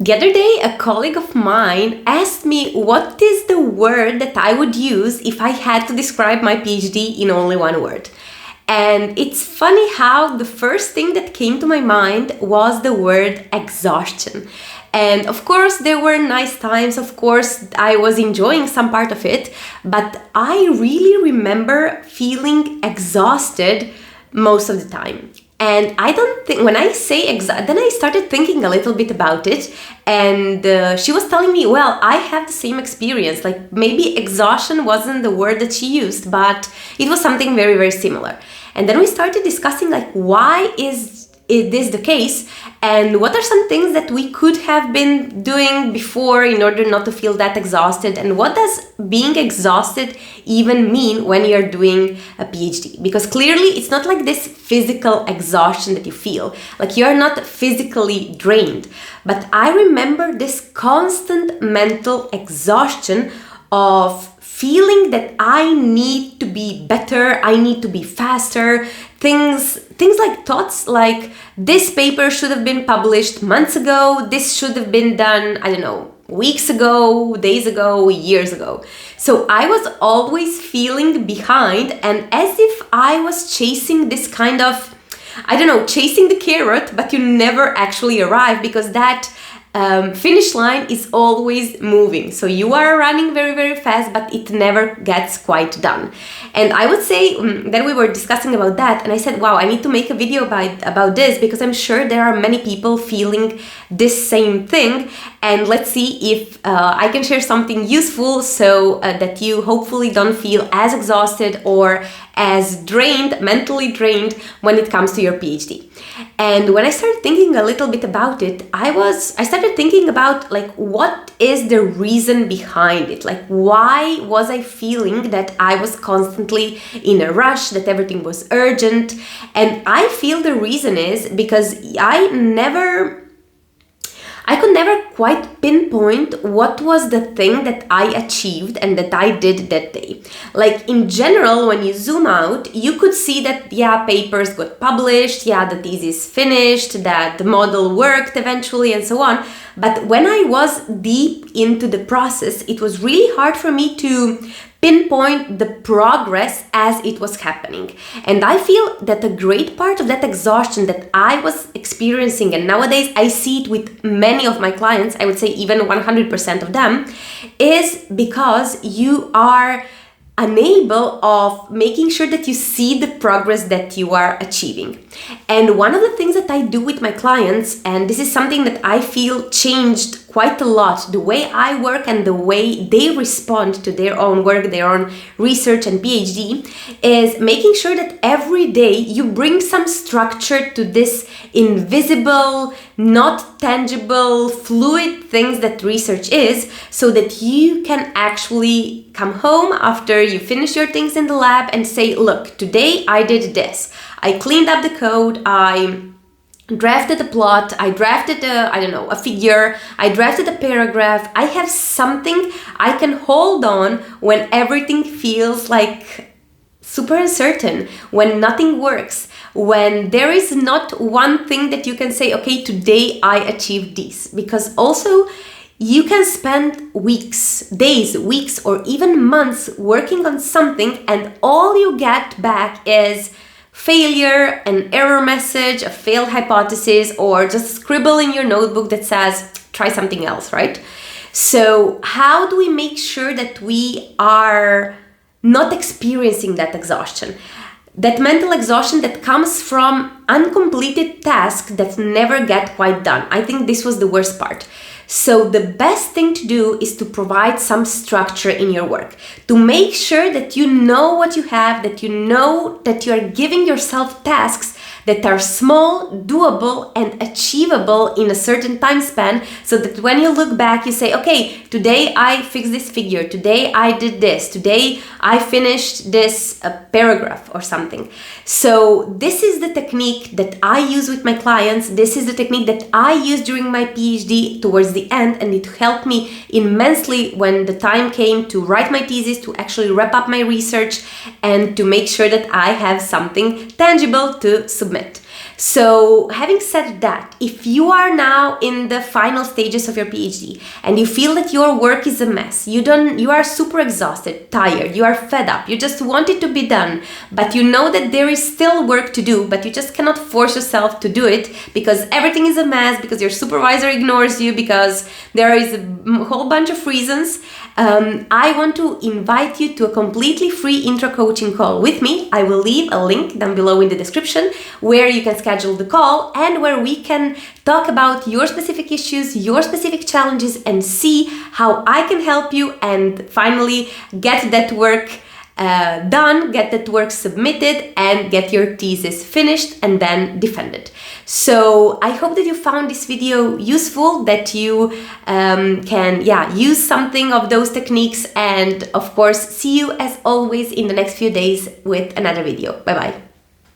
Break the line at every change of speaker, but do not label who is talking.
The other day, a colleague of mine asked me what is the word that I would use if I had to describe my PhD in only one word. And it's funny how the first thing that came to my mind was the word exhaustion. And of course, there were nice times. Of course, I was enjoying some part of it, but I really remember feeling exhausted most of the time. And I don't think, when I say then I started thinking a little bit about it, and she was telling me, well, I have the same experience. Like maybe exhaustion wasn't the word that she used, but it was something very, very similar. And then we started discussing like, why is this the case? And what are some things that we could have been doing before in order not to feel that exhausted? And what does being exhausted even mean when you're doing a PhD? Because clearly it's not like this physical exhaustion that you feel, like you're not physically drained. But I remember this constant mental exhaustion of feeling that I need to be better, I need to be faster, things like thoughts like this paper should have been published months ago, this should have been done, I don't know, weeks ago, days ago, years ago. So I was always feeling behind, and as if I was chasing this kind of, I don't know, chasing the carrot, but you never actually arrive because that finish line is always moving. So you are running very, very fast, but it never gets quite done. And I would say then we were discussing about that, and I said, wow, I need to make a video about this because I'm sure there are many people feeling this same thing. And let's see if I can share something useful so that you hopefully don't feel as exhausted or as drained, mentally drained when it comes to your PhD. And when I started thinking a little bit about it, I started thinking about like, what is the reason behind it? Like, why was I feeling that I was constantly in a rush, that everything was urgent? And I feel the reason is because I could never quite pinpoint what was the thing that I achieved and that I did that day. Like in general, when you zoom out, you could see that, yeah, papers got published, yeah, the thesis finished, that the model worked eventually and so on. But when I was deep into the process, it was really hard for me to pinpoint the progress as it was happening. And I feel that a great part of that exhaustion that I was experiencing, and nowadays I see it with many of my clients, I would say even 100% of them, is because you are unable of making sure that you see the progress that you are achieving. And one of the things that I do with my clients, and this is something that I feel changed quite a lot, the way I work and the way they respond to their own work, their own research and PhD, is making sure that every day you bring some structure to this invisible, not tangible, fluid things that research is, so that you can actually come home after you finish your things in the lab and say, look, today I did this. I cleaned up the code, I drafted a plot, I drafted a figure, I drafted a paragraph. I have something I can hold on when everything feels like super uncertain, when nothing works, when there is not one thing that you can say, okay, today I achieved this. Because also you can spend weeks, days, weeks, or even months working on something, and all you get back is failure, an error message, a failed hypothesis, or just scribble in your notebook that says, try something else, right? So how do we make sure that we are not experiencing that exhaustion? That mental exhaustion that comes from uncompleted tasks that never get quite done. I think this was the worst part. So the best thing to do is to provide some structure in your work, to make sure that you know what you have, that you know that you are giving yourself tasks that are small, doable, and achievable in a certain time span, so that when you look back, you say, okay, today I fixed this figure, today I did this, today I finished this paragraph or something. So this is the technique that I use with my clients. This is the technique that I use during my PhD towards the end, and it helped me immensely when the time came to write my thesis, to actually wrap up my research, and to make sure that I have something tangible to submit. So having said that, if you are now in the final stages of your PhD and you feel that your work is a mess, you are super exhausted, tired, you are fed up, you just want it to be done, but you know that there is still work to do, but you just cannot force yourself to do it because everything is a mess, because your supervisor ignores you, because there is a whole bunch of reasons, I want to invite you to a completely free intro coaching call with me. I will leave a link down below in the description where you can schedule the call and where we can talk about your specific issues, your specific challenges, and see how I can help you and finally get that work done, get that work submitted, and get your thesis finished and then defended. So I hope that you found this video useful, that you can use something of those techniques, and of course see you as always in the next few days with another video. Bye bye.